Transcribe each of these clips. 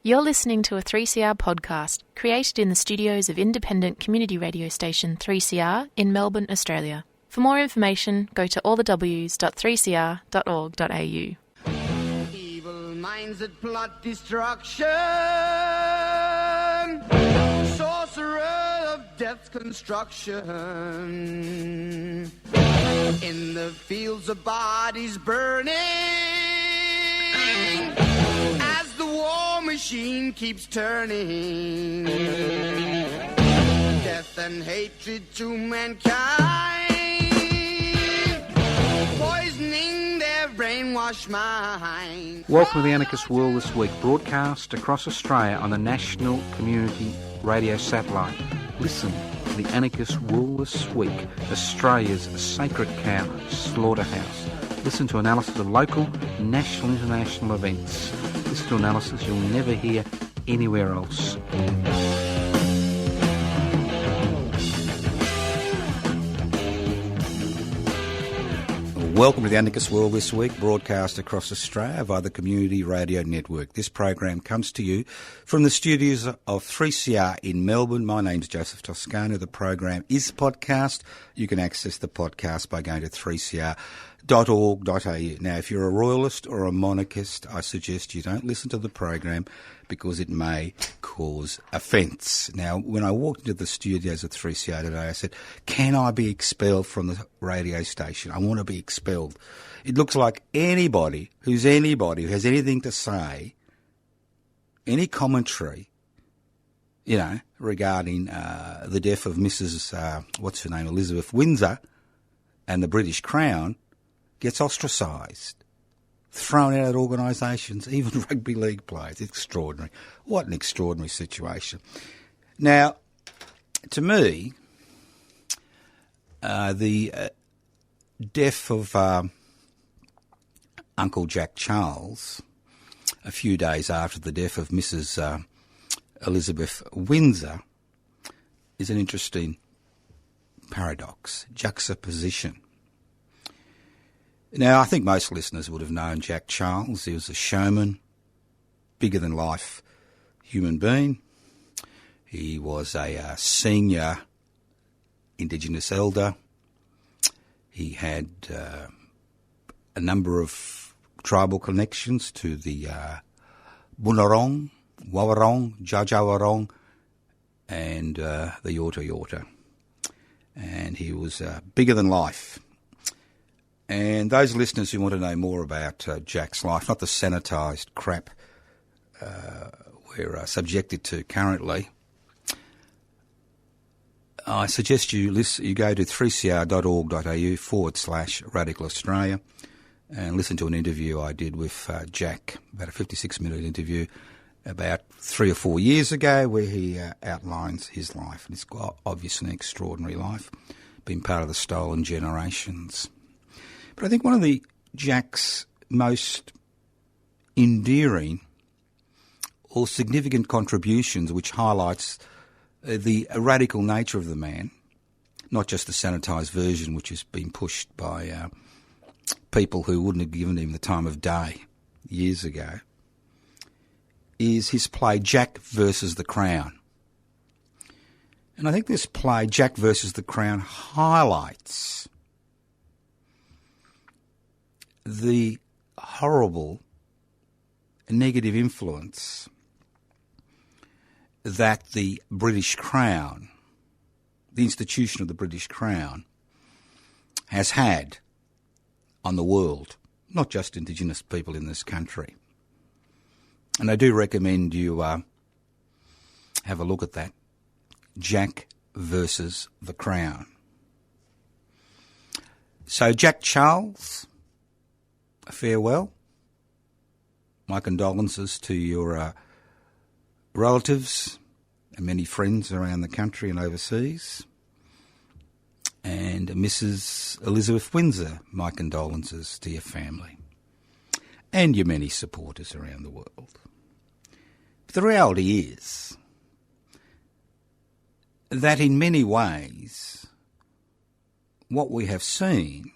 You're listening to a 3CR podcast created in the studios of independent community radio station 3CR in Melbourne, Australia. For more information, go to allthews.3cr.org.au. Evil minds that plot destruction, sorcerer of death's construction, in the fields of bodies burning, as the war machine keeps turning, death and hatred to mankind, poisoning their brainwashed mind. Welcome to the Anarchist World This Week, broadcast across Australia on the National Community Radio Satellite. Listen to the Anarchist World This Week, Australia's sacred cow slaughterhouse. Listen to analysis of local, national, international events. Listen to analysis you'll never hear anywhere else. Welcome to the Anarchist World This Week, broadcast across Australia via the Community Radio Network. This program comes to you from the studios of 3CR in Melbourne. My name's Joseph Toscano. The program is podcast. You can access the podcast by going to 3cr.org.au. Now, if you're a royalist or a monarchist, I suggest you don't listen to the program because it may cause offence. Now, when I walked into the studios of 3CR today, I said, can I be expelled from the radio station? I want to be expelled. It looks like anybody who has anything to say, any commentary, regarding the death of Mrs. Elizabeth Windsor and the British Crown, gets ostracised, thrown out of organisations, even rugby league players. It's extraordinary. What an extraordinary situation. Now, to me, the death of Uncle Jack Charles, a few days after the death of Mrs. Elizabeth Windsor, is an interesting paradox, juxtaposition. Now, I think most listeners would have known Jack Charles. He was a showman, bigger-than-life human being. He was a senior Indigenous elder. He had a number of tribal connections to the Bunurong, Wawarong, Jajawarong, and the Yorta Yorta. And he was bigger than life. And those listeners who want to know more about Jack's life, not the sanitised crap we're subjected to currently, I suggest you go to 3cr.org.au/Radical Australia and listen to an interview I did with Jack, about a 56-minute interview about 3 or 4 years ago, where he outlines his life. And it's got obviously an extraordinary life, been part of the stolen generations. But I think one of Jack's most endearing or significant contributions, which highlights the radical nature of the man, not just the sanitised version which has been pushed by people who wouldn't have given him the time of day years ago, is his play Jack versus the Crown. And I think this play, Jack versus the Crown, highlights the horrible negative influence that the British Crown, the institution of the British Crown, has had on the world, not just Indigenous people in this country. And I do recommend you have a look at that. Jack versus the Crown. So Jack Charles, farewell. My condolences to your relatives and many friends around the country and overseas. And Mrs. Elizabeth Windsor, my condolences to your family and your many supporters around the world. But the reality is that in many ways what we have seen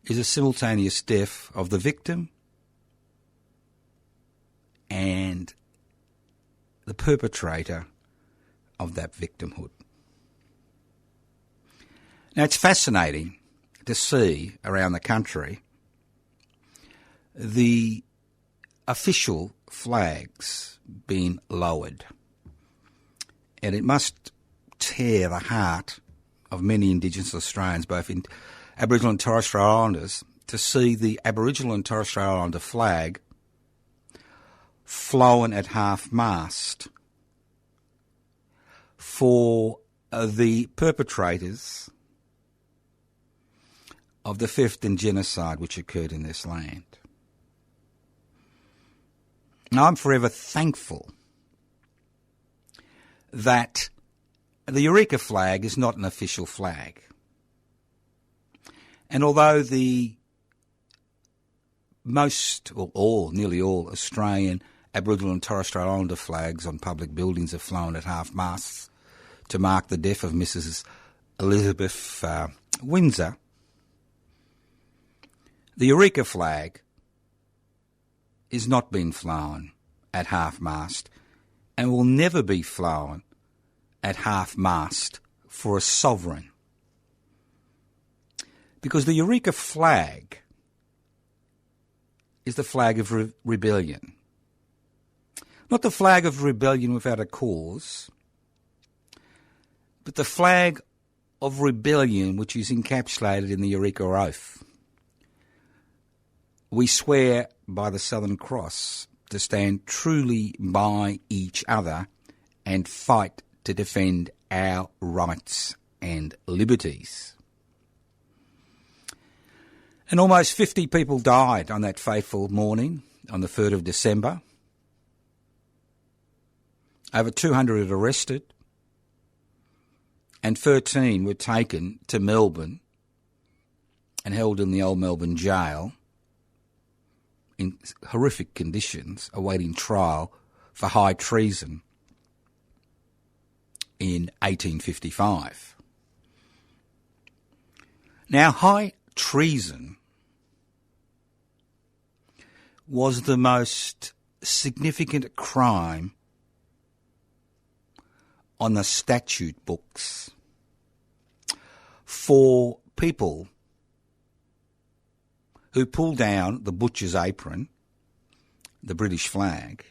is a simultaneous death of the victim and the perpetrator of that victimhood. Now, it's fascinating to see around the country the official flags being lowered. And it must tear the heart of many Indigenous Australians, both in Aboriginal and Torres Strait Islanders, to see the Aboriginal and Torres Strait Islander flag flown at half-mast for the perpetrators of the theft and genocide which occurred in this land. Now, I'm forever thankful that the Eureka flag is not an official flag. And although the most, or all, nearly all, Australian, Aboriginal and Torres Strait Islander flags on public buildings are flown at half-masts to mark the death of Mrs. Elizabeth Windsor, the Eureka flag is not being flown at half-mast and will never be flown at half-mast for a sovereign. Because the Eureka flag is the flag of rebellion. Not the flag of rebellion without a cause, but the flag of rebellion which is encapsulated in the Eureka Oath. We swear by the Southern Cross to stand truly by each other and fight to defend our rights and liberties. And almost 50 people died on that fateful morning, on the 3rd of December. Over 200 were arrested, and 13 were taken to Melbourne and held in the old Melbourne jail in horrific conditions, awaiting trial for high treason in 1855. Now, high treason was the most significant crime on the statute books for people who pulled down the butcher's apron, the British flag,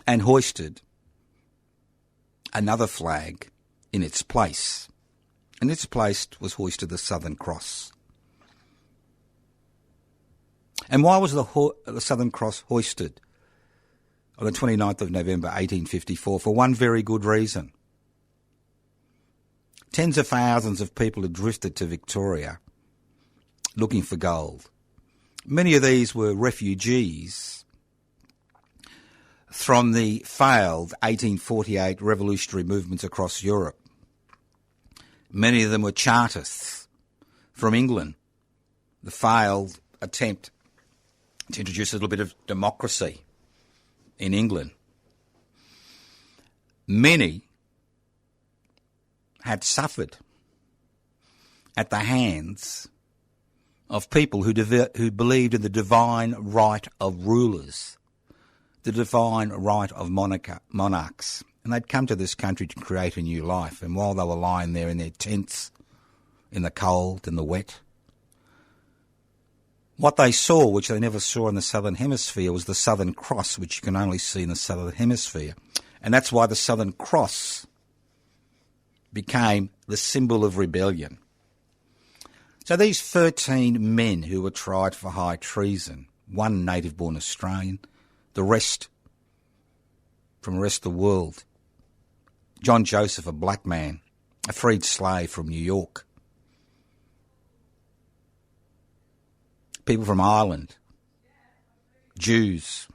and hoisted another flag in its place. And its place was hoisted the Southern Cross. And why was the Southern Cross hoisted on the 29th of November 1854? For one very good reason. Tens of thousands of people had drifted to Victoria looking for gold. Many of these were refugees from the failed 1848 revolutionary movements across Europe. Many of them were Chartists from England, the failed attempt to introduce a little bit of democracy in England. Many had suffered at the hands of people who believed in the divine right of rulers, the divine right of monarchs. And they'd come to this country to create a new life. And while they were lying there in their tents, in the cold, in the wet, what they saw, which they never saw in the Southern Hemisphere, was the Southern Cross, which you can only see in the Southern Hemisphere. And that's why the Southern Cross became the symbol of rebellion. So these 13 men who were tried for high treason, one native-born Australian, the rest from the rest of the world. John Joseph, a black man, a freed slave from New York. People from Ireland, Jews,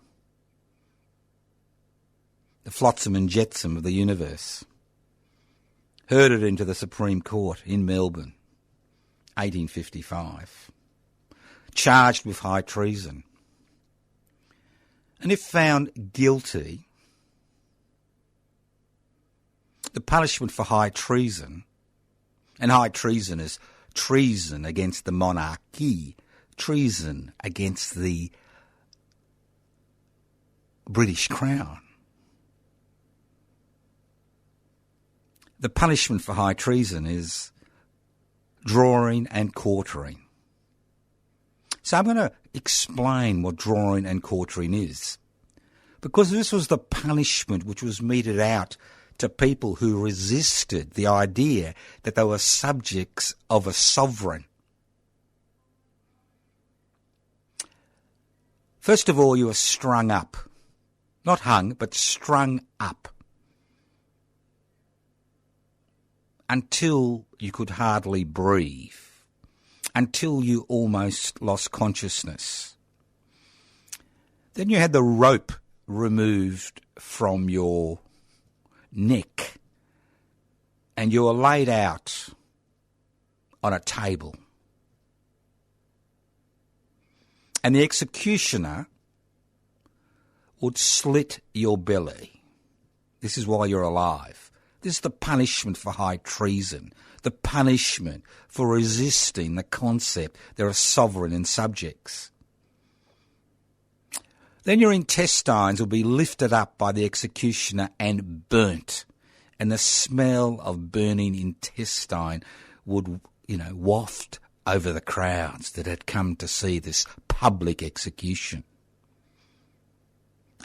the flotsam and jetsam of the universe, herded into the Supreme Court in Melbourne, 1855, charged with high treason. And if found guilty, the punishment for high treason, and high treason is treason against the monarchy, treason against the British Crown. The punishment for high treason is drawing and quartering. So I'm going to explain what drawing and quartering is, because this was the punishment which was meted out to people who resisted the idea that they were subjects of a sovereign. First of all, you were strung up. Not hung, but strung up. Until you could hardly breathe. Until you almost lost consciousness. Then you had the rope removed from your neck, and you were laid out on a table. And the executioner would slit your belly. This is why you're alive. This is the punishment for high treason, the punishment for resisting the concept there are sovereign and subjects. Then your intestines will be lifted up by the executioner and burnt, and the smell of burning intestine would, waft over the crowds that had come to see this public execution.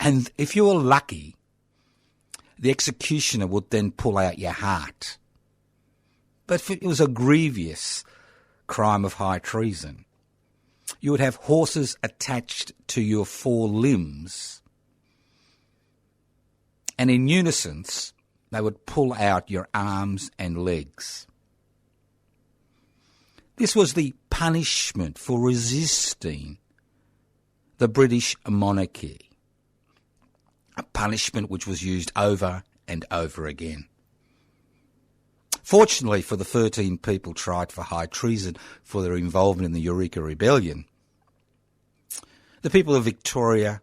And if you were lucky, the executioner would then pull out your heart. But if it was a grievous crime of high treason, you would have horses attached to your four limbs, and in unison they would pull out your arms and legs. This was the punishment for resisting the British monarchy, a punishment which was used over and over again. Fortunately for the 13 people tried for high treason for their involvement in the Eureka Rebellion, the people of Victoria,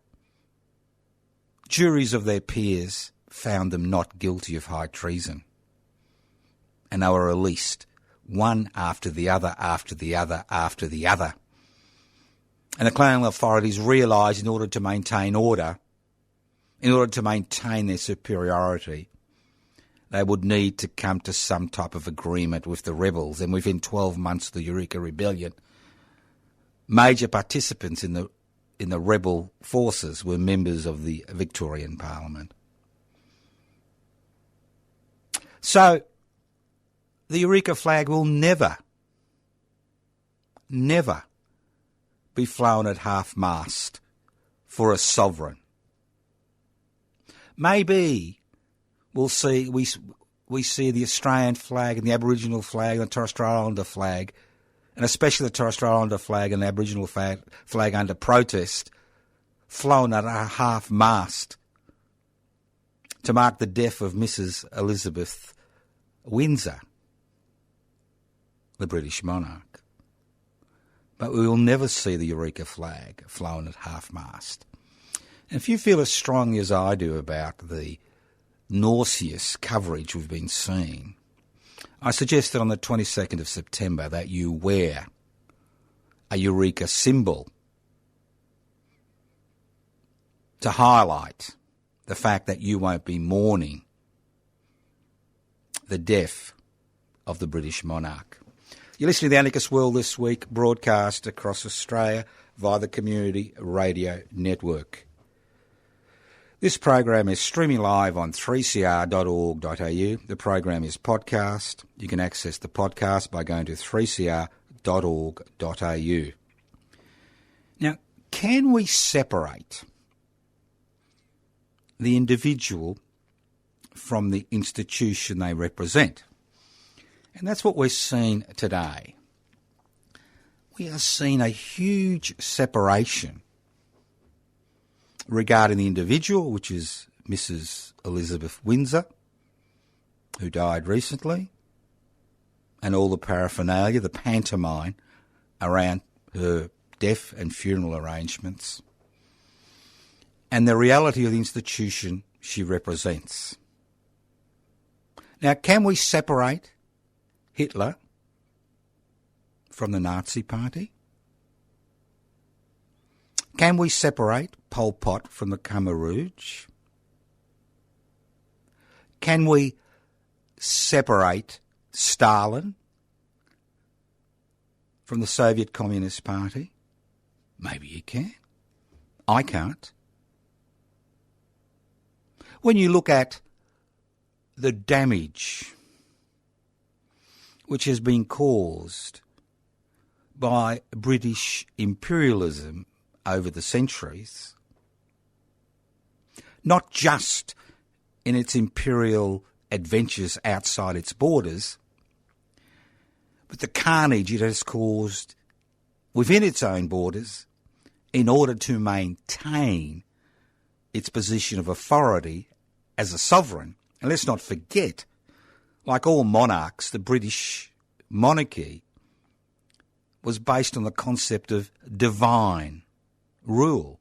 juries of their peers, found them not guilty of high treason. And they were released, one after the other, after the other, after the other. And the colonial authorities realised in order to maintain order, in order to maintain their superiority, they would need to come to some type of agreement with the rebels. And within 12 months of the Eureka Rebellion, major participants in the rebel forces were members of the Victorian Parliament. So the Eureka flag will never be flown at half-mast for a sovereign. Maybe we see the Australian flag and the Aboriginal flag and the Torres Strait Islander flag, and especially the Torres Strait Islander flag and the Aboriginal flag under protest, flown at a half-mast to mark the death of Mrs. Elizabeth Windsor, the British monarch. But we will never see the Eureka flag flown at half-mast. And if you feel as strongly as I do about the nauseous coverage we've been seeing, I suggest that on the 22nd of September that you wear a Eureka symbol to highlight the fact that you won't be mourning the death of the British monarch. You're listening to the Anarchist World This Week, broadcast across Australia via the Community Radio Network. This program is streaming live on 3cr.org.au. The program is podcast. You can access the podcast by going to 3cr.org.au. Now, can we separate the individual from the institution they represent? And that's what we're seeing today. We are seeing a huge separation regarding the individual, which is Mrs. Elizabeth Windsor, who died recently, and all the paraphernalia, the pantomime around her death and funeral arrangements, and the reality of the institution she represents. Now, can we separate Hitler from the Nazi Party? Can we separate Pol Pot from the Khmer Rouge? Can we separate Stalin from the Soviet Communist Party? Maybe you can. I can't. When you look at the damage which has been caused by British imperialism over the centuries, not just in its imperial adventures outside its borders, but the carnage it has caused within its own borders in order to maintain its position of authority as a sovereign. And let's not forget, like all monarchs, the British monarchy was based on the concept of divine rule.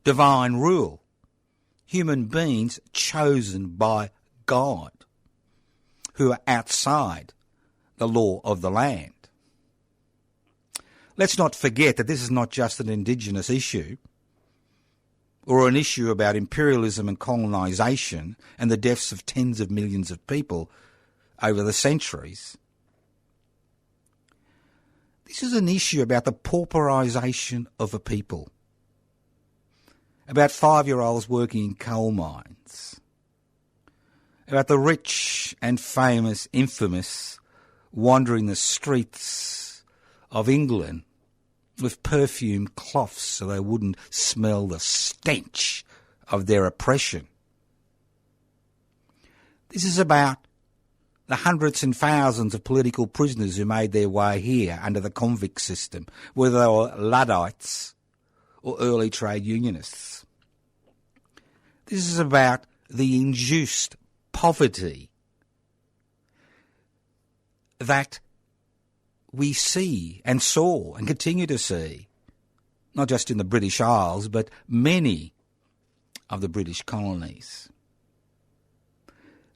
Divine rule. Human beings chosen by God who are outside the law of the land. Let's not forget that this is not just an indigenous issue or an issue about imperialism and colonisation and the deaths of tens of millions of people over the centuries. This is an issue about the pauperisation of a people, about 5-year-olds working in coal mines, about the rich and famous, infamous, wandering the streets of England with perfumed cloths so they wouldn't smell the stench of their oppression. This is about the hundreds and thousands of political prisoners who made their way here under the convict system, whether they were Luddites or early trade unionists. This is about the induced poverty that we see and saw and continue to see, not just in the British Isles, but many of the British colonies.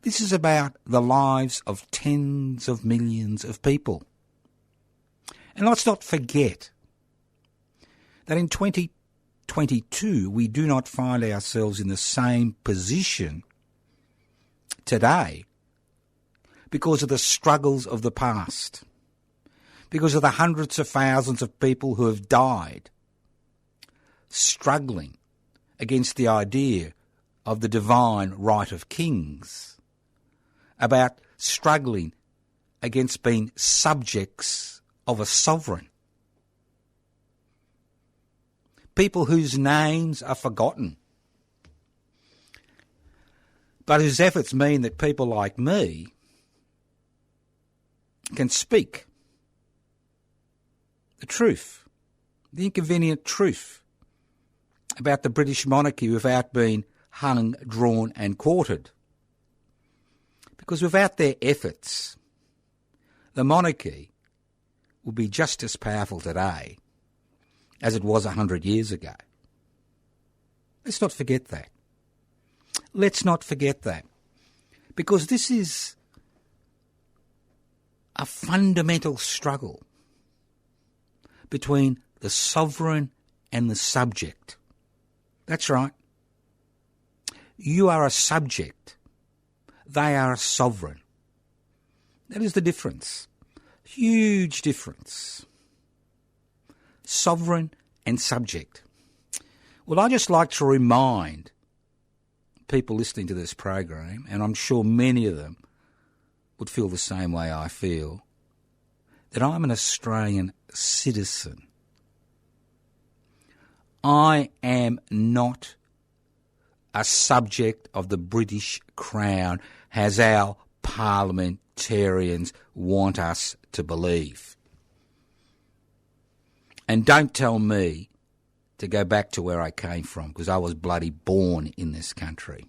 This is about the lives of tens of millions of people. And let's not forget that in 2022 we do not find ourselves in the same position today because of the struggles of the past, because of the hundreds of thousands of people who have died struggling against the idea of the divine right of kings, about struggling against being subjects of a sovereign. People whose names are forgotten, but whose efforts mean that people like me can speak the truth, the inconvenient truth about the British monarchy without being hung, drawn and quartered. Because without their efforts, the monarchy would be just as powerful today as it was 100 years ago. Let's not forget that. Let's not forget that. Because this is a fundamental struggle between the sovereign and the subject. That's right. You are a subject. They are a sovereign. That is the difference. Huge difference. Sovereign and subject. Well, I just like to remind people listening to this program, and I'm sure many of them would feel the same way I feel, that I'm an Australian citizen. I am not a subject of the British Crown, as our parliamentarians want us to believe. And don't tell me to go back to where I came from, because I was bloody born in this country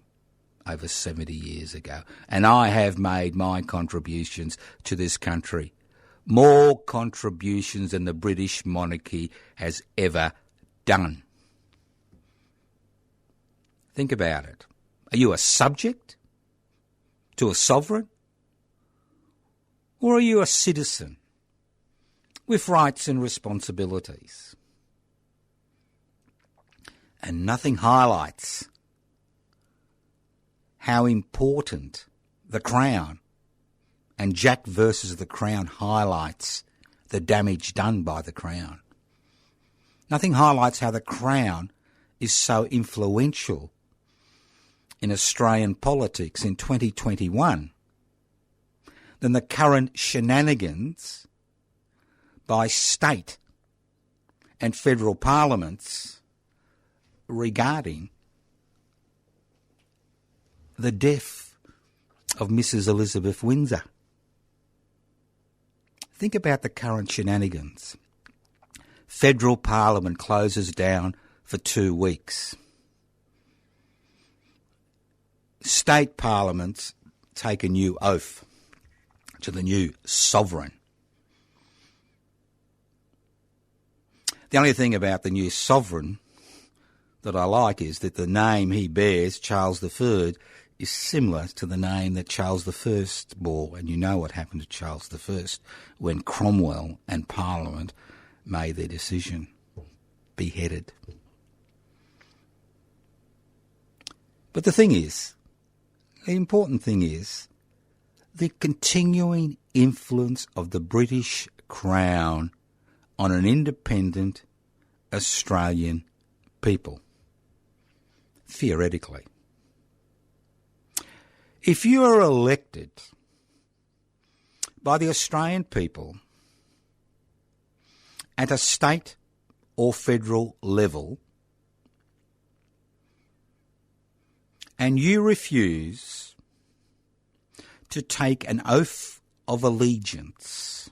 over 70 years ago. And I have made my contributions to this country, more contributions than the British monarchy has ever done. Think about it. Are you a subject to a sovereign? Or are you a citizen with rights and responsibilities? And nothing highlights how important the Crown and Jack versus the Crown highlights the damage done by the Crown. Nothing highlights how the Crown is so influential in Australian politics in 2021 than the current shenanigans by state and federal parliaments regarding the death of Mrs. Elizabeth Windsor. Think about the current shenanigans. Federal Parliament closes down for 2 weeks. State parliaments take a new oath to the new sovereign. The only thing about the new sovereign that I like is that the name he bears, Charles III, is similar to the name that Charles I bore. And you know what happened to Charles I when Cromwell and Parliament made their decision. Beheaded. But the thing is, the important thing is, the continuing influence of the British Crown on an independent Australian people, theoretically. If you are elected by the Australian people at a state or federal level and you refuse to take an oath of allegiance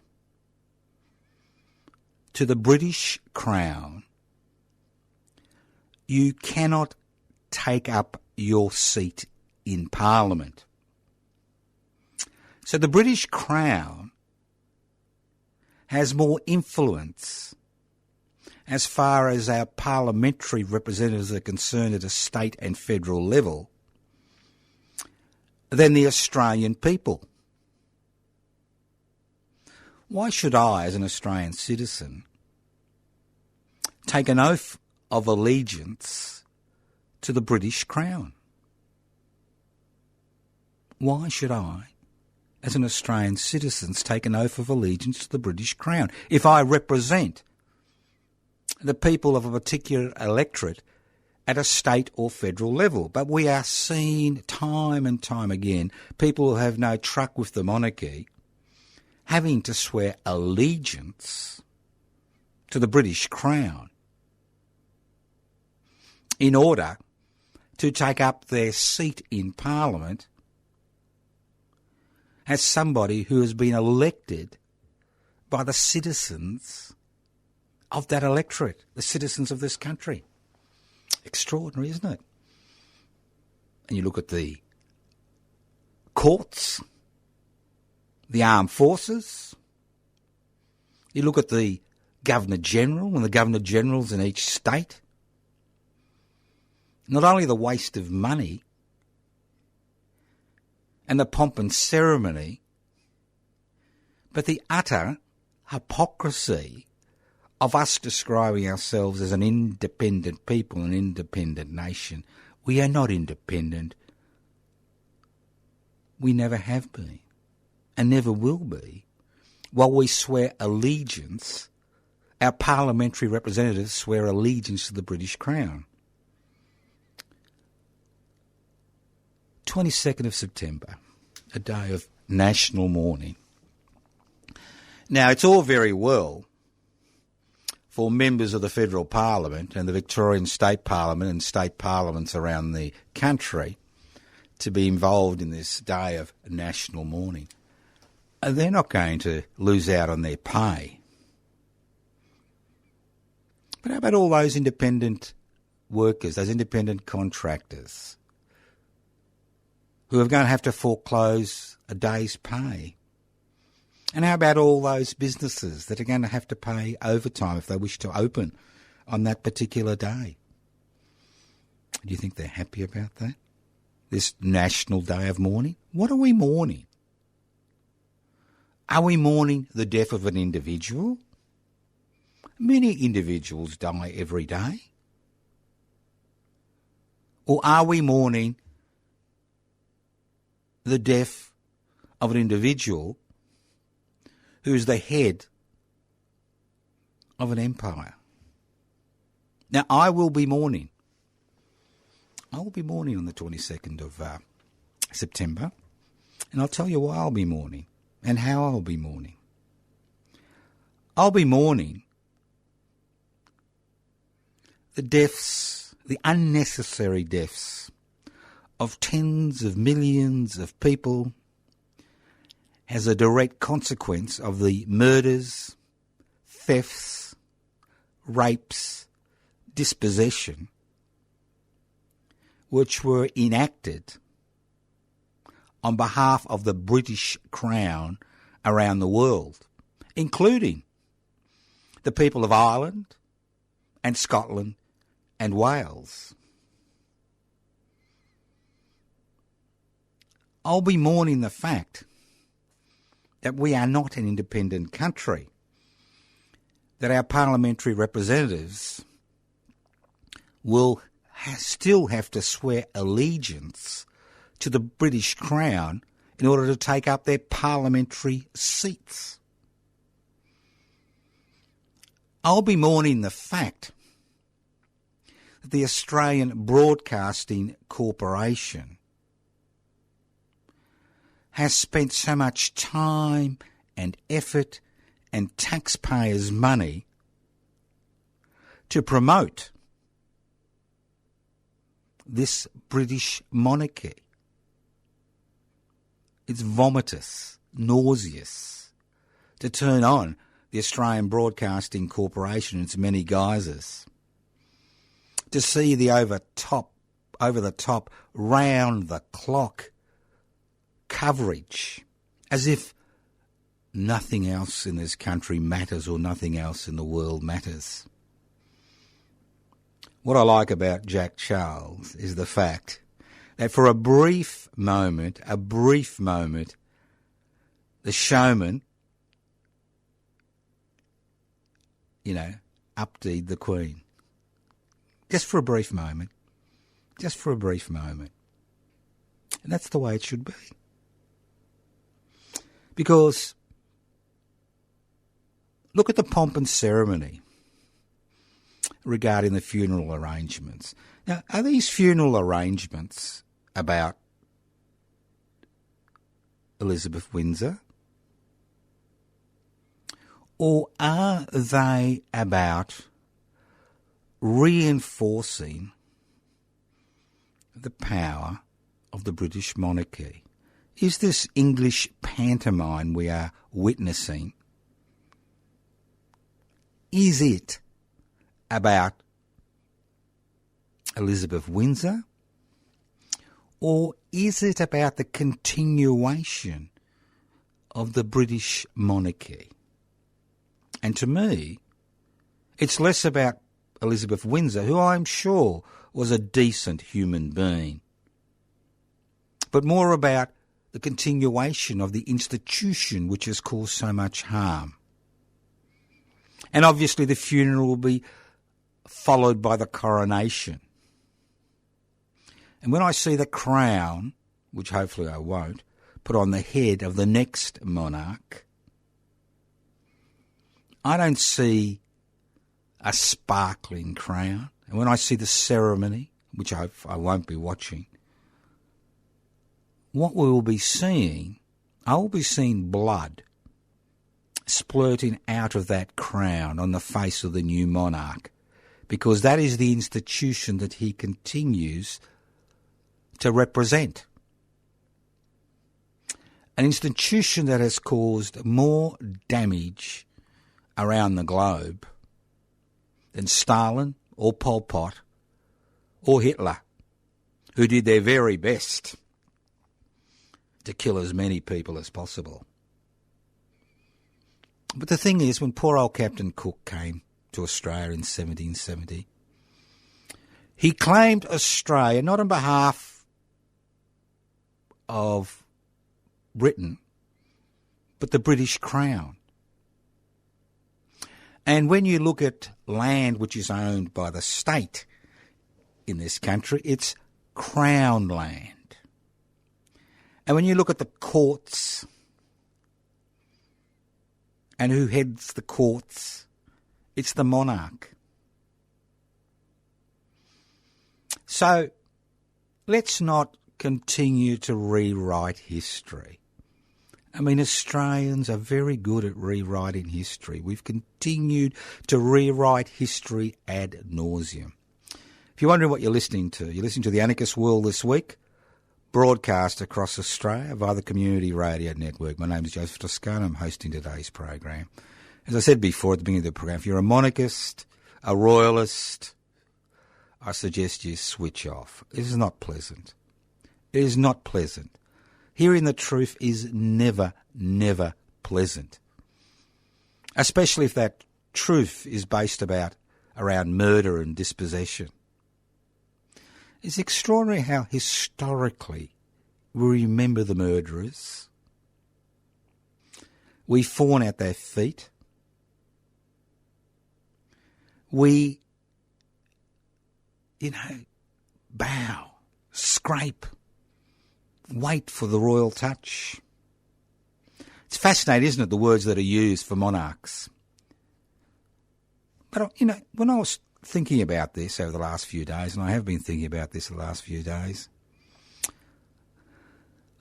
to the British Crown, you cannot take up your seat in Parliament. So the British Crown has more influence as far as our parliamentary representatives are concerned at a state and federal level than the Australian people. Why should I, as an Australian citizen, take an oath of allegiance to the British Crown? Why should I, as an Australian citizen, take an oath of allegiance to the British Crown if I represent the people of a particular electorate at a state or federal level? But we are seeing time and time again people who have no truck with the monarchy having to swear allegiance to the British Crown in order to take up their seat in Parliament as somebody who has been elected by the citizens of that electorate, the citizens of this country. Extraordinary, isn't it? And you look at the courts, the armed forces, you look at the Governor-General and the Governor-Generals in each state. Not only the waste of money and the pomp and ceremony, but the utter hypocrisy of us describing ourselves as an independent people, an independent nation. We are not independent. We never have been and never will be while we swear allegiance, our parliamentary representatives swear allegiance to the British Crown. 22nd of September, a day of national mourning. Now, it's all very well for members of the Federal Parliament and the Victorian State Parliament and state parliaments around the country to be involved in this day of national mourning. They're not going to lose out on their pay. But how about all those independent workers, those independent contractors who are going to have to foreclose a day's pay? And how about all those businesses that are going to have to pay overtime if they wish to open on that particular day? Do you think they're happy about that? This National Day of Mourning? What are we mourning? Are we mourning the death of an individual? Many individuals die every day. Or are we mourning the death of an individual who is the head of an empire? Now, I will be mourning. I will be mourning on the 22nd of September, and I'll tell you why I'll be mourning and how I'll be mourning. I'll be mourning the deaths, the unnecessary deaths of tens of millions of people as a direct consequence of the murders, thefts, rapes, dispossession, which were enacted on behalf of the British Crown around the world, including the people of Ireland and Scotland and Wales. I'll be mourning the fact that we are not an independent country, that our parliamentary representatives will still have to swear allegiance to the British Crown in order to take up their parliamentary seats. I'll be mourning the fact that the Australian Broadcasting Corporation has spent so much time and effort and taxpayers' money to promote this British monarchy. It's vomitous, nauseous to turn on the Australian Broadcasting Corporation in its many guises, to see the over-the-top, round-the-clock coverage as if nothing else in this country matters or nothing else in the world matters. What I like about Jack Charles is the fact that for a brief moment, the showman, updeed the Queen. Just for a brief moment. And that's the way it should be. Because look at the pomp and ceremony regarding the funeral arrangements. Now, are these funeral arrangements about Elizabeth Windsor? Or are they about reinforcing the power of the British monarchy? Is this English pantomime we are witnessing, is it about Elizabeth Windsor, or is it about the continuation of the British monarchy? And to me, it's less about Elizabeth Windsor, who I'm sure was a decent human being, but more about the continuation of the institution which has caused so much harm. And obviously the funeral will be followed by the coronation. And when I see the crown, which hopefully I won't, put on the head of the next monarch, I don't see a sparkling crown. And when I see the ceremony, which I won't be watching, what we will be seeing, I will be seeing blood splurting out of that crown on the face of the new monarch, because that is the institution that he continues to represent. An institution that has caused more damage around the globe than Stalin or Pol Pot or Hitler, who did their very best to kill as many people as possible. But the thing is, when poor old Captain Cook came to Australia in 1770, he claimed Australia not on behalf of Britain, but the British Crown. And when you look at land which is owned by the state in this country, it's Crown land. And when you look at the courts and who heads the courts, it's the monarch. So let's not continue to rewrite history. I mean, Australians are very good at rewriting history. We've continued to rewrite history ad nauseum. If you're wondering what you're listening to the Anarchist World This Week, broadcast across Australia via the Community Radio Network. My name is Joseph Toscano. I'm hosting today's program. As I said before at the beginning of the program, if you're a monarchist, a royalist, I suggest you switch off. It is not pleasant. It is not pleasant. Hearing the truth is never, never pleasant. Especially if that truth is based around murder and dispossession. It's extraordinary how historically we remember the murderers. We fawn at their feet. We, bow, scrape, wait for the royal touch. It's fascinating, isn't it, the words that are used for monarchs. But, when I was thinking about this over the last few days, and I have been thinking about this the last few days,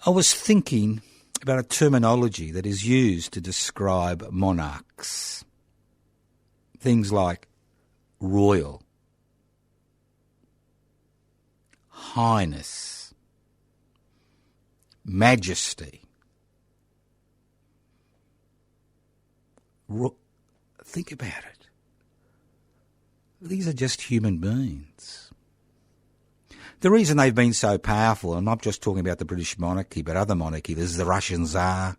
I was thinking about a terminology that is used to describe monarchs. Things like royal, highness, majesty. Think about it. These are just human beings. The reason they've been so powerful, I'm not just talking about the British monarchy, but other monarchies, there's the Russian Tsar.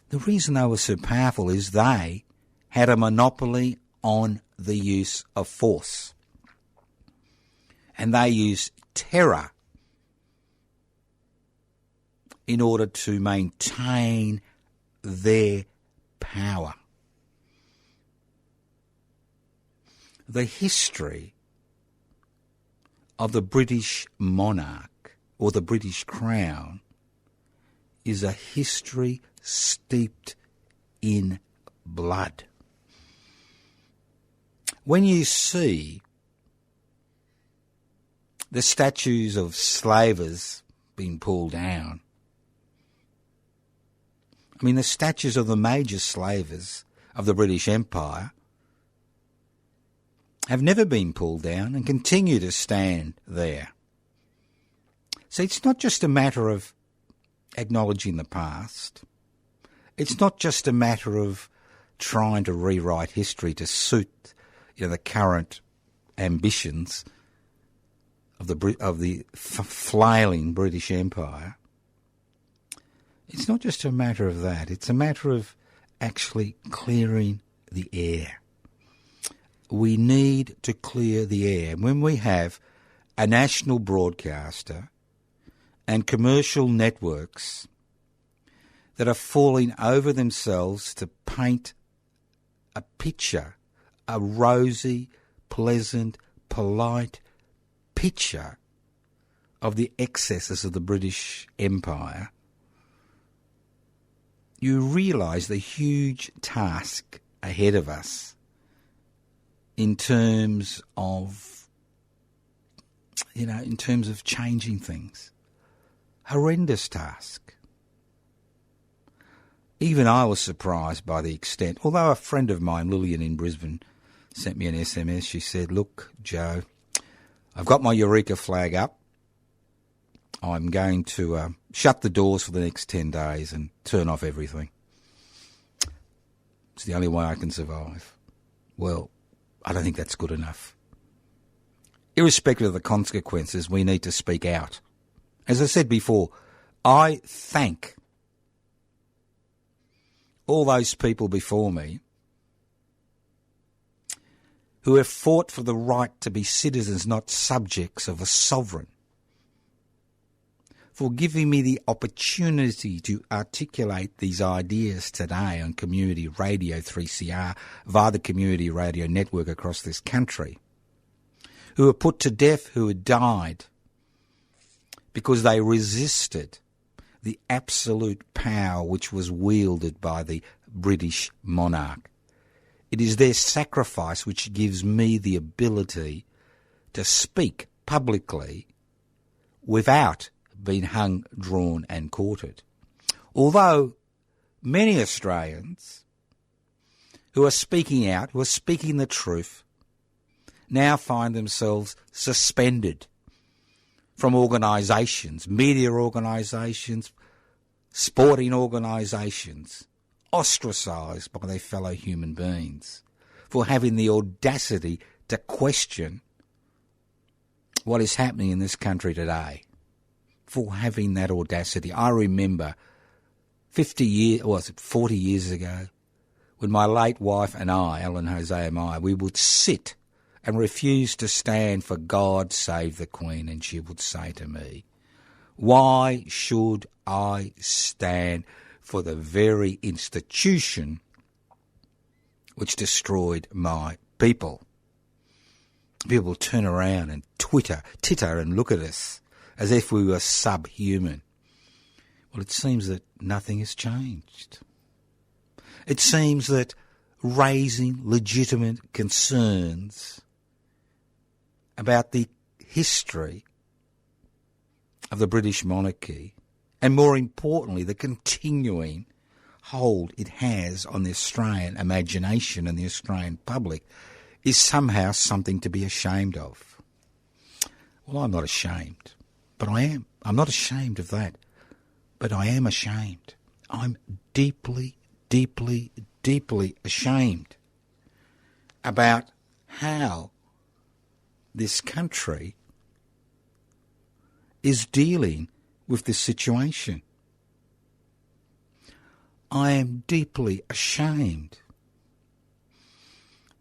The reason they were so powerful is they had a monopoly on the use of force. And they used terror in order to maintain their power. The history of the British monarch or the British crown is a history steeped in blood. When you see the statues of slavers being pulled down, I mean the statues of the major slavers of the British Empire have never been pulled down and continue to stand there. So it's not just a matter of acknowledging the past. It's not just a matter of trying to rewrite history to suit the current ambitions of the flailing British Empire. It's not just a matter of that. It's a matter of actually clearing the air. We need to clear the air. When we have a national broadcaster and commercial networks that are falling over themselves to paint a picture, a rosy, pleasant, polite picture of the excesses of the British Empire, you realise the huge task ahead of us in terms of changing things. Horrendous task. Even I was surprised by the extent, although a friend of mine, Lillian in Brisbane, sent me an SMS. She said, "Look, Joe, I've got my Eureka flag up. I'm going to shut the doors for the next 10 days and turn off everything. It's the only way I can survive." Well, I don't think that's good enough. Irrespective of the consequences, we need to speak out. As I said before, I thank all those people before me who have fought for the right to be citizens, not subjects of a sovereign, for giving me the opportunity to articulate these ideas today on Community Radio 3CR via the Community Radio Network across this country. who were put to death, who had died because they resisted the absolute power which was wielded by the British monarch. It is their sacrifice which gives me the ability to speak publicly without being hung, drawn and quartered. Although many Australians who are speaking out, who are speaking the truth, now find themselves suspended from organisations, media organisations, sporting organisations, ostracised by their fellow human beings for having the audacity to question what is happening in this country today, for having that audacity. I remember 40 years ago, when my late wife and I, Ellen Jose and I, we would sit and refuse to stand for God Save the Queen, and she would say to me, why should I stand for the very institution which destroyed my people? People turn around and titter and look at us as if we were subhuman. Well, it seems that nothing has changed. It seems that raising legitimate concerns about the history of the British monarchy, and more importantly, the continuing hold it has on the Australian imagination and the Australian public, is somehow something to be ashamed of. Well, I'm not ashamed, but I am. I'm not ashamed of that, but I am ashamed. I'm deeply, deeply, deeply ashamed about how this country is dealing with this situation. I am deeply ashamed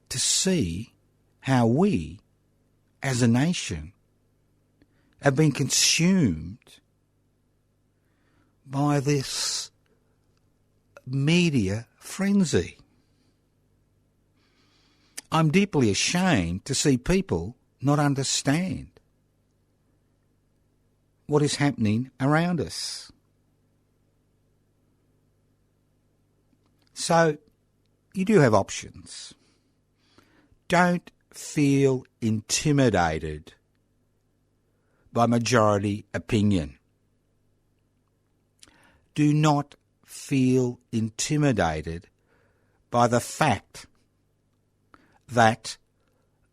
to see how we, as a nation, have been consumed by this media frenzy. I'm deeply ashamed to see people not understand what is happening around us. So, you do have options. Don't feel intimidated by majority opinion. Do not feel intimidated by the fact that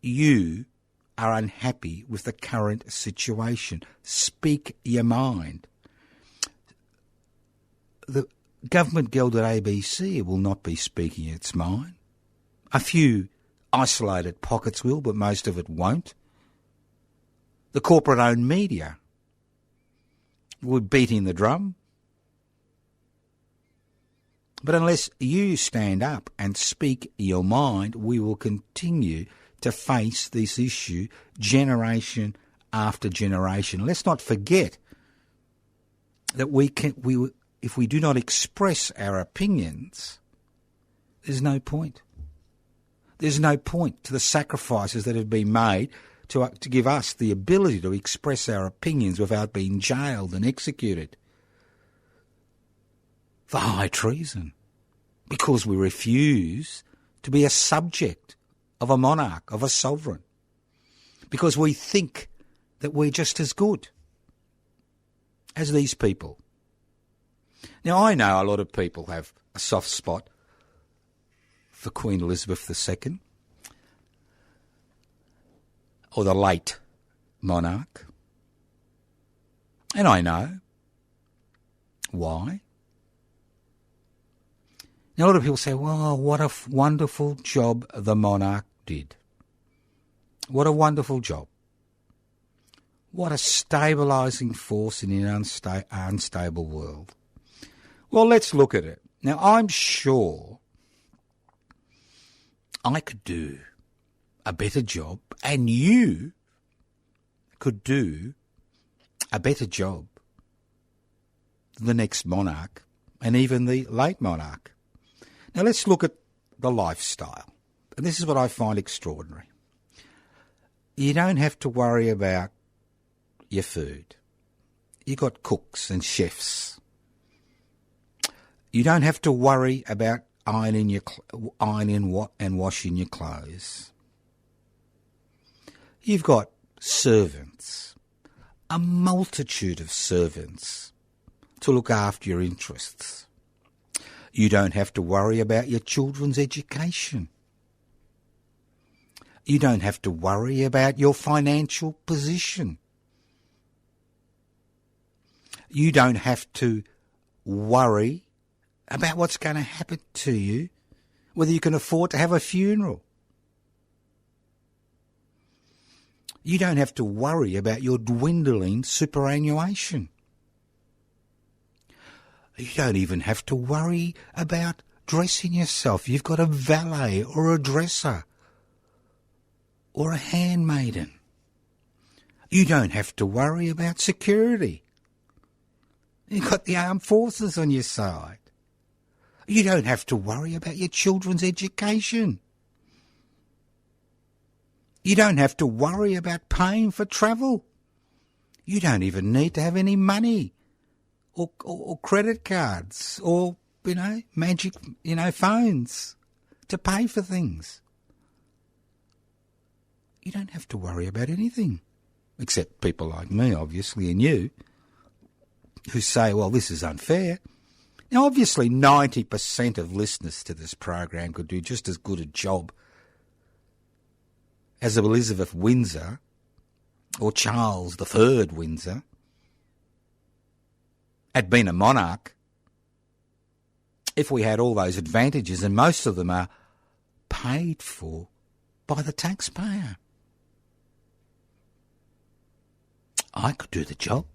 you are unhappy with the current situation. Speak your mind. The government gilded ABC will not be speaking its mind. A few isolated pockets will, but most of it won't. The corporate-owned media will be beating the drum. But unless you stand up and speak your mind, we will continue to face this issue generation after generation. Let's not forget that if we do not express our opinions, there's no point. There's no point to the sacrifices that have been made to give us the ability to express our opinions without being jailed and executed for high treason, because we refuse to be a subject of a monarch, of a sovereign, because we think that we're just as good as these people. Now, I know a lot of people have a soft spot for Queen Elizabeth II, or the late monarch, and I know why. Now, a lot of people say, well, what a wonderful job the monarch did. What a wonderful job. What a stabilising force in an unstable world. Well, let's look at it. Now, I'm sure I could do a better job, and you could do a better job than the next monarch, and even the late monarch. Now, let's look at the lifestyle. And this is what I find extraordinary. You don't have to worry about your food. You got cooks and chefs. You don't have to worry about ironing and washing your clothes. You've got servants, a multitude of servants to look after your interests. You don't have to worry about your children's education. You don't have to worry about your financial position. You don't have to worry about what's going to happen to you, whether you can afford to have a funeral. You don't have to worry about your dwindling superannuation. You don't even have to worry about dressing yourself. You've got a valet or a dresser or a handmaiden. You don't have to worry about security. You've got the armed forces on your side. You don't have to worry about your children's education. You don't have to worry about paying for travel. You don't even need to have any money or credit cards or, magic, phones to pay for things. You don't have to worry about anything, except people like me, obviously, and you, who say, well, this is unfair. Now, obviously, 90% of listeners to this program could do just as good a job as Elizabeth Windsor or Charles III Windsor at being a monarch if we had all those advantages, and most of them are paid for by the taxpayer. I could do the job.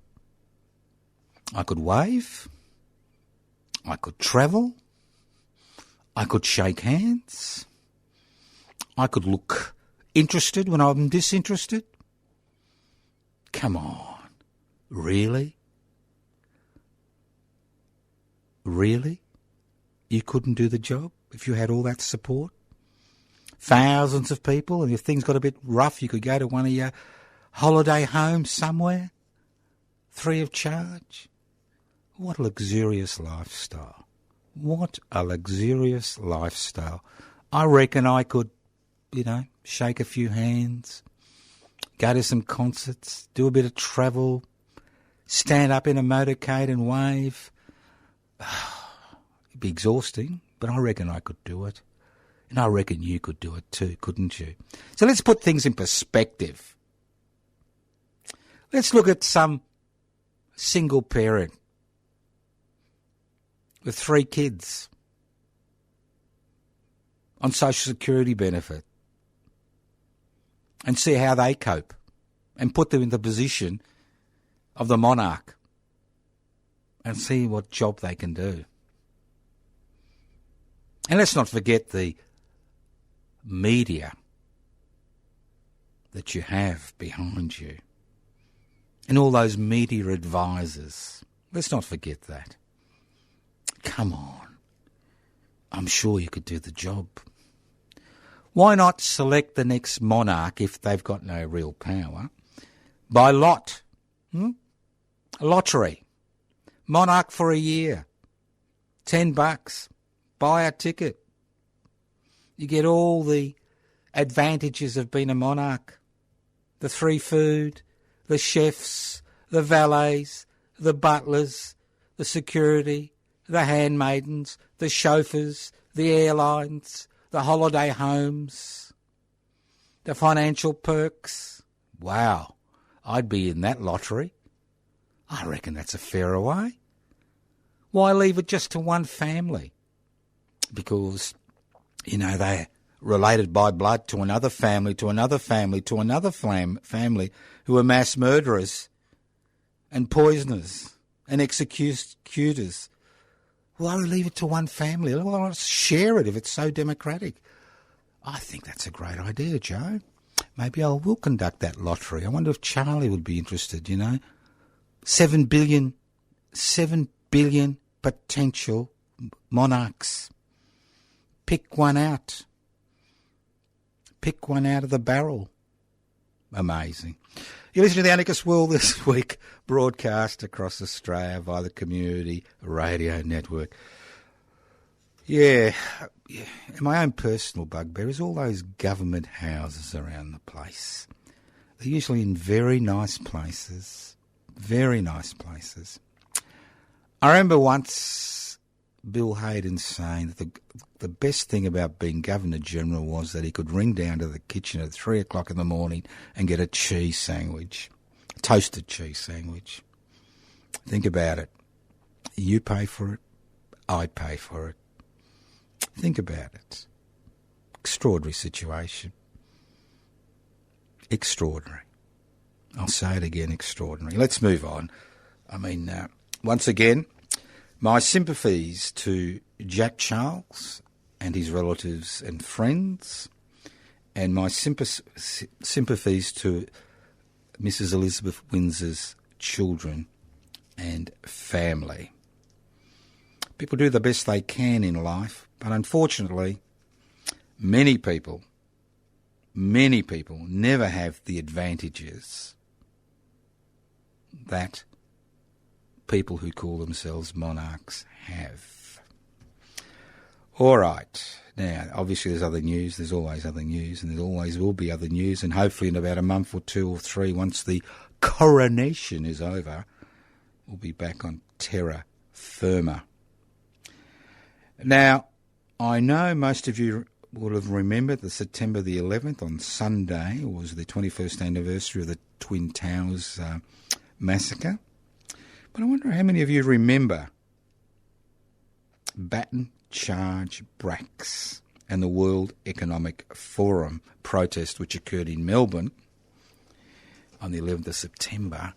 I could wave. I could travel. I could shake hands. I could look interested when I'm disinterested. Come on. Really? Really? You couldn't do the job if you had all that support? Thousands of people, and if things got a bit rough, you could go to one of your holiday homes somewhere, free of charge. What a luxurious lifestyle. What a luxurious lifestyle. I reckon I could, shake a few hands, go to some concerts, do a bit of travel, stand up in a motorcade and wave. It'd be exhausting, but I reckon I could do it. And I reckon you could do it too, couldn't you? So let's put things in perspective. Let's look at some single parent with 3 kids on social security benefit and see how they cope and put them in the position of the monarch and see what job they can do. And let's not forget the media that you have behind you and all those media advisors. Let's not forget that. Come on. I'm sure you could do the job. Why not select the next monarch if they've got no real power by lot? A lottery. Monarch for a year. $10. Buy a ticket. You get all the advantages of being a monarch. The free food, the chefs, the valets, the butlers, the security, the handmaidens, the chauffeurs, the airlines, the holiday homes, the financial perks. Wow, I'd be in that lottery. I reckon that's a fairer way. Why leave it just to one family? Because, they're related by blood to another family, to another family, to another family who are mass murderers and poisoners and executors. Why leave it to one family? Well, let's share it if it's so democratic. I think that's a great idea, Joe. Maybe I will conduct that lottery. I wonder if Charlie would be interested, 7 billion potential monarchs. Pick one out. Pick one out of the barrel Amazing. You're listening to the Anarchist World this week, broadcast across Australia via the Community Radio Network. Yeah, my own personal bugbear is all those government houses around the place. They're usually in very nice places. Very nice places. I remember once Bill Hayden saying that the best thing about being Governor-General was that he could ring down to the kitchen at 3 o'clock in the morning and get a cheese sandwich, a toasted cheese sandwich. Think about it. You pay for it, I pay for it. Think about it. Extraordinary situation. Extraordinary. I'll say it again, extraordinary. Let's move on. I mean, once again, my sympathies to Jack Charles and his relatives and friends, and my sympathies to Mrs. Elizabeth Windsor's children and family. People do the best they can in life, but unfortunately, many people never have the advantages that people who call themselves monarchs have. All right. Now, obviously there's other news. There's always other news, and there always will be other news, and hopefully in about a month or 2 or 3, once the coronation is over, we'll be back on terra firma. Now, I know most of you would have remembered that September the 11th, on Sunday, was the 21st anniversary of the Twin Towers massacre. But I wonder how many of you remember Baton Charge Bracks and the World Economic Forum protest which occurred in Melbourne on the 11th of September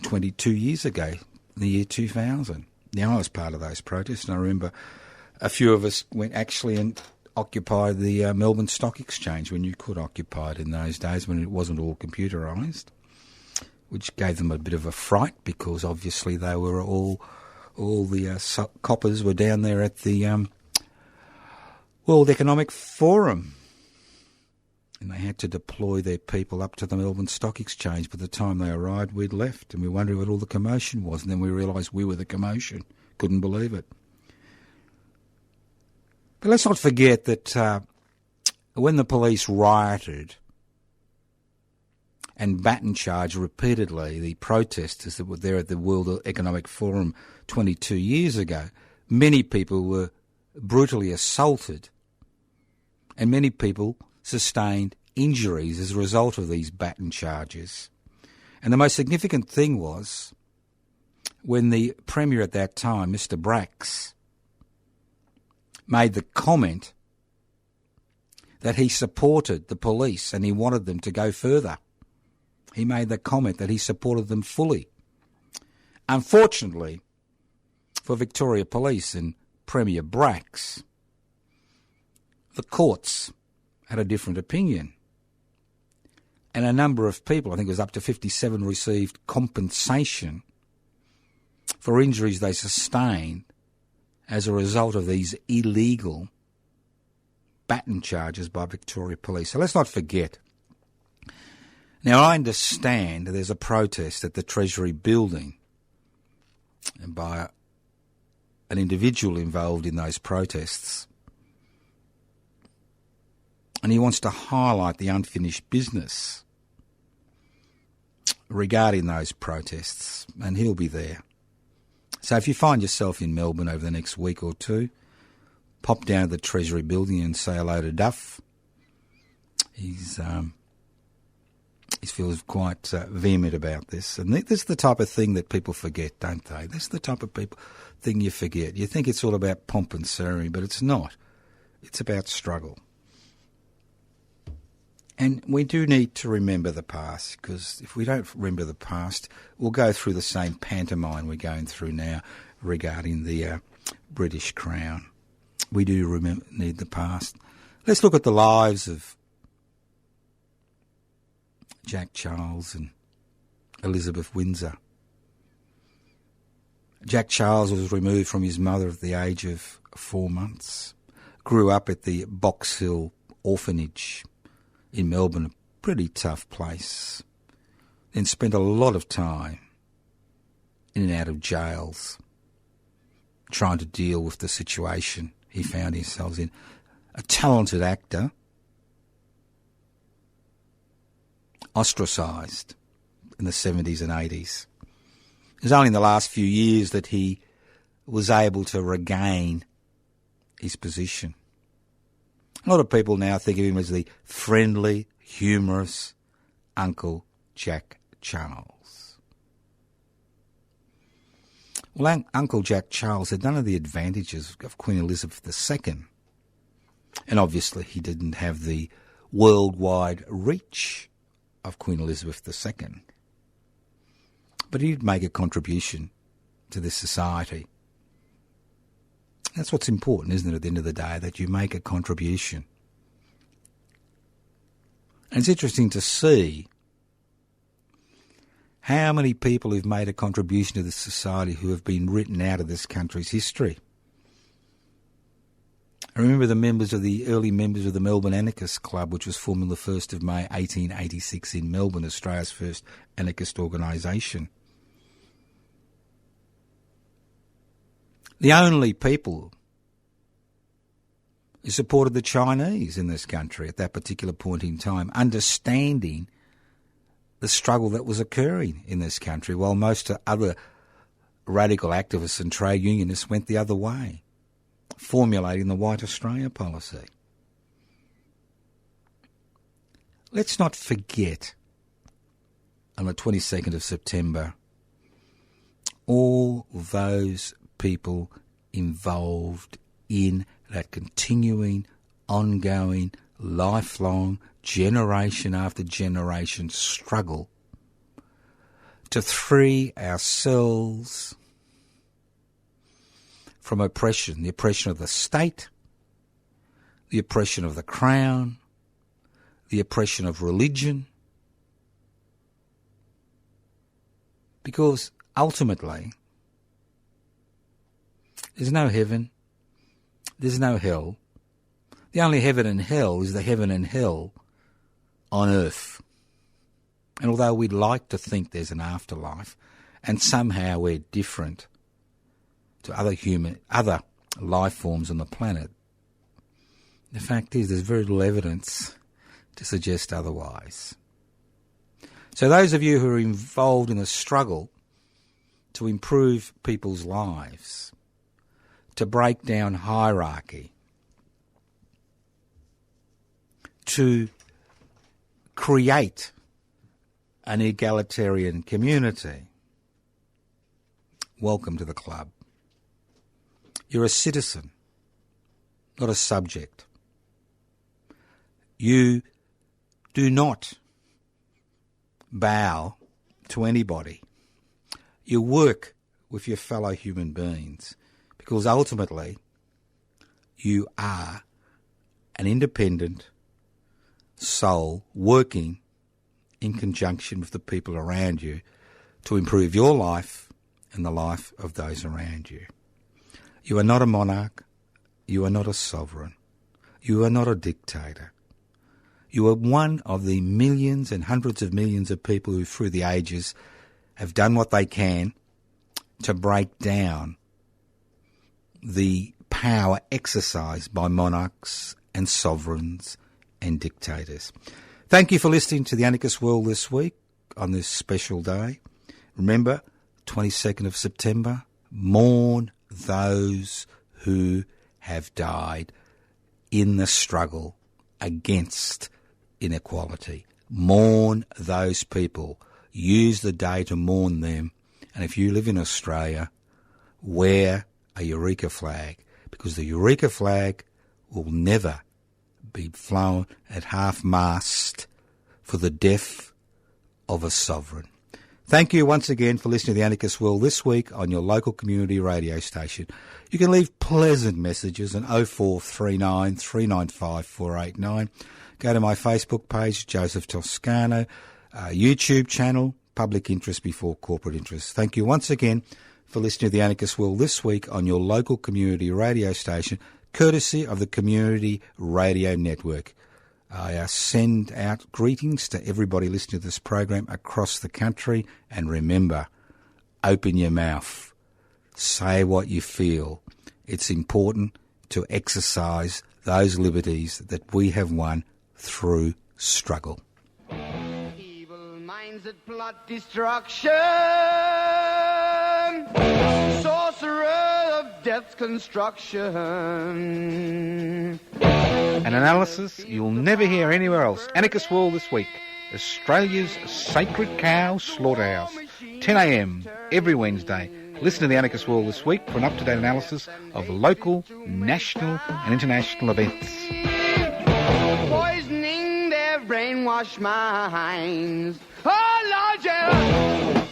22 years ago, the year 2000. Now, I was part of those protests, and I remember a few of us went actually and occupied the Melbourne Stock Exchange when you could occupy it in those days when it wasn't all computerised, which gave them a bit of a fright because obviously they were all the coppers were down there at the World Economic Forum, and they had to deploy their people up to the Melbourne Stock Exchange. By the time they arrived, we'd left, and we wondered what all the commotion was, and then we realised we were the commotion. Couldn't believe it. But let's not forget that when the police rioted and Baton charged repeatedly the protesters that were there at the World Economic Forum 22 years ago, many people were brutally assaulted and many people sustained injuries as a result of these Baton charges. And the most significant thing was when the Premier at that time, Mr. Bracks, made the comment that he supported the police and he wanted them to go further. He made the comment that he supported them fully. Unfortunately for Victoria Police and Premier Bracks, the courts had a different opinion. And a number of people, I think it was up to 57, received compensation for injuries they sustained as a result of these illegal Baton charges by Victoria Police. So let's not forget. Now, I understand there's a protest at the Treasury building and by an individual involved in those protests, and he wants to highlight the unfinished business regarding those protests, and he'll be there. So if you find yourself in Melbourne over the next week or two, pop down to the Treasury building and say hello to Duff. He feels quite vehement about this. And this is the type of thing that people forget, don't they? This is the type of thing you forget. You think it's all about pomp and ceremony, but it's not. It's about struggle. And we do need to remember the past, because if we don't remember the past, we'll go through the same pantomime we're going through now regarding the British Crown. We do need the past. Let's look at the lives of Jack Charles and Elizabeth Windsor. Jack Charles was removed from his mother at the age of 4 months, grew up at the Box Hill Orphanage in Melbourne, pretty tough place. Then spent a lot of time in and out of jails trying to deal with the situation he found himself in. A talented actor, ostracised in the 70s and 80s. It was only in the last few years that he was able to regain his position. A lot of people now think of him as the friendly, humorous Uncle Jack Charles. Well, Uncle Jack Charles had none of the advantages of Queen Elizabeth II. And obviously he didn't have the worldwide reach of Queen Elizabeth II. But he did make a contribution to this society. That's what's important, isn't it, at the end of the day, that you make a contribution. And it's interesting to see how many people who've made a contribution to this society who have been written out of this country's history. I remember the early members of the Melbourne Anarchist Club, which was formed on the 1st of May 1886 in Melbourne, Australia's first anarchist organisation. The only people who supported the Chinese in this country at that particular point in time, understanding the struggle that was occurring in this country, while most other radical activists and trade unionists went the other way, formulating the White Australia policy. Let's not forget, on the 22nd of September, all those people involved in that continuing, ongoing, lifelong, generation after generation struggle to free ourselves from oppression, the oppression of the state, the oppression of the crown, the oppression of religion. Because ultimately, there's no heaven, there's no hell. The only heaven and hell is the heaven and hell on earth. And although we'd like to think there's an afterlife, and somehow we're different to other life forms on the planet, the fact is there's very little evidence to suggest otherwise. So those of you who are involved in the struggle to improve people's lives, to break down hierarchy, to create an egalitarian community, welcome to the club. You're a citizen, not a subject. You do not bow to anybody. You work with your fellow human beings because ultimately you are an independent soul working in conjunction with the people around you to improve your life and the life of those around you. You are not a monarch. You are not a sovereign. You are not a dictator. You are one of the millions and hundreds of millions of people who through the ages have done what they can to break down the power exercised by monarchs and sovereigns and dictators. Thank you for listening to The Anarchist World this week on this special day. Remember, 22nd of September, mourn those who have died in the struggle against inequality. Mourn those people. Use the day to mourn them. And if you live in Australia, wear a Eureka flag, because the Eureka flag will never be flown at half-mast for the death of a sovereign. Thank you once again for listening to The Anarchist World this week on your local community radio station. You can leave pleasant messages on 0439 395 489. Go to my Facebook page, Joseph Toscano, YouTube channel, Public Interest Before Corporate Interest. Thank you once again for listening to The Anarchist World this week on your local community radio station, courtesy of the Community Radio Network. I send out greetings to everybody listening to this program across the country. And remember, open your mouth. Say what you feel. It's important to exercise those liberties that we have won through struggle. Evil minds that plot destruction, sorcerer of death's construction. An analysis you'll never hear anywhere else. Anarchist World this week. Australia's sacred cow slaughterhouse. 10 a.m. every Wednesday. Listen to the Anarchist World this week for an up-to-date analysis of local, national and international events. Poisoning their brainwashed minds. Oh, Lord, yeah.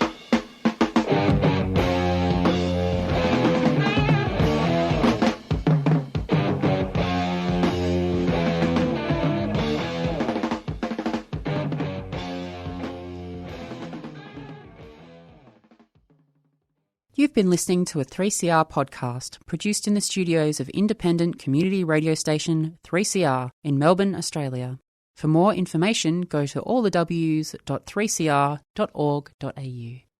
You've been listening to a 3CR podcast produced in the studios of independent community radio station 3CR in Melbourne, Australia. For more information, go to allthews.3cr.org.au.